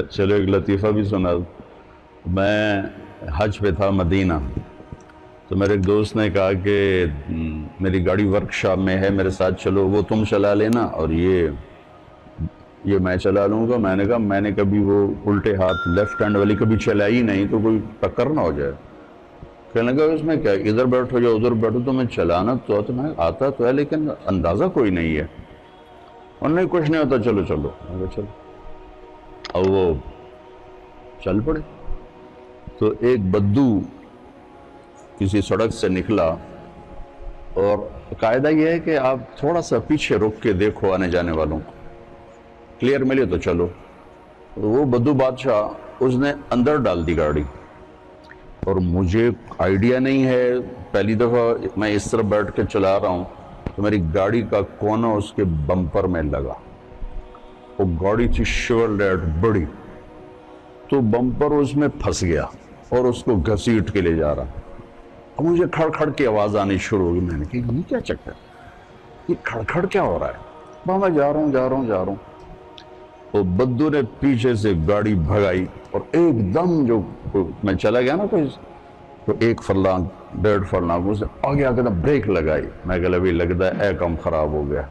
چلو ایک لطیفہ بھی سنا دوں۔ میں حج پہ تھا مدینہ، تو میرے ایک دوست نے کہا کہ میری گاڑی ورک شاپ میں ہے، میرے ساتھ چلو، وہ تم چلا لینا اور یہ میں چلا لوں گا۔ میں نے کہا میں نے کبھی وہ الٹے ہاتھ لیفٹ ہینڈ والی کبھی چلائی نہیں، تو کوئی ٹکر نہ ہو جائے۔ کہنے لگا اس میں کیا، ادھر بیٹھو یا ادھر بیٹھو، تو میں چلانا تو آتا تو ہے لیکن اندازہ کوئی نہیں ہے۔ اور نہیں کچھ نہیں ہوتا، چلو چلو۔ میں کہا چلو، اور وہ چل پڑے۔ تو ایک بدو کسی سڑک سے نکلا، اور قاعدہ یہ ہے کہ آپ تھوڑا سا پیچھے رک کے دیکھو آنے جانے والوں کو، کلیئر ملے تو چلو۔ وہ بدو بادشاہ اس نے اندر ڈال دی گاڑی، اور مجھے آئیڈیا نہیں ہے، پہلی دفعہ میں اس طرح بیٹھ کے چلا رہا ہوں، تو میری گاڑی کا کونا اس کے بمپر میں لگا۔ وہ گاڑی تھی شیورلیٹ بڑی، تو بمپر اس میں پھنس گیا اور اس کو گھسیٹ کے لے جا رہا۔ اور مجھے کھڑ کھڑ کی آواز آنی شروع ہوگی۔ میں نے کہا یہ کیا چکر، یہ کھڑ کھڑ کیا ہو رہا ہے؟ میں جا رہا ہوں۔ وہ بدو نے پیچھے سے گاڑی بھگائی، اور ایک دم جو میں چلا گیا نا کوئی تو 1 فرلانگ 1.5 فرلانگ اس نے آگے آ کے بریک لگائی۔ میں کہا ابھی لگتا ہے کام خراب ہو گیا۔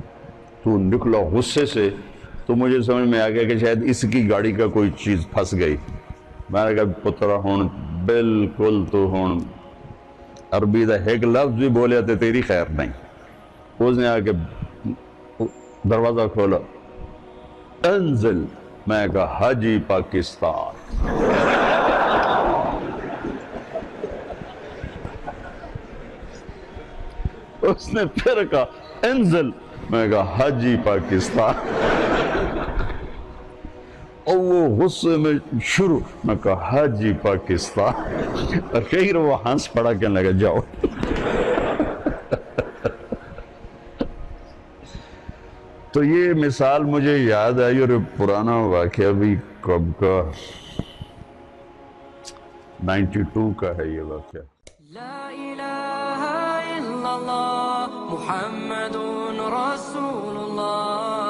تو نکلا غصے سے، تو مجھے سمجھ میں آ گیا کہ شاید اس کی گاڑی کا کوئی چیز پھنس گئی۔ میں نے کہا پترا ہون بالکل تو ہون عربی دا ایک لفظ بھی بولے تے تیری خیر نہیں۔ اس نے آ کے دروازہ کھولا، انزل۔ میں کہا حاجی پاکستان۔ اس نے پھر کہا انزل۔ میں کہا حاجی پاکستان۔ اور وہ غصے میں شروع، میں کہا حاجی پاکستان، اور خیر وہ ہنس پڑا کہنے لگا جاؤ۔ تو یہ مثال مجھے یاد آئی، اور پرانا واقعہ بھی کب کا 92 کا ہے یہ واقعہ۔ لا الہ الا اللہ محمد رسول اللہ۔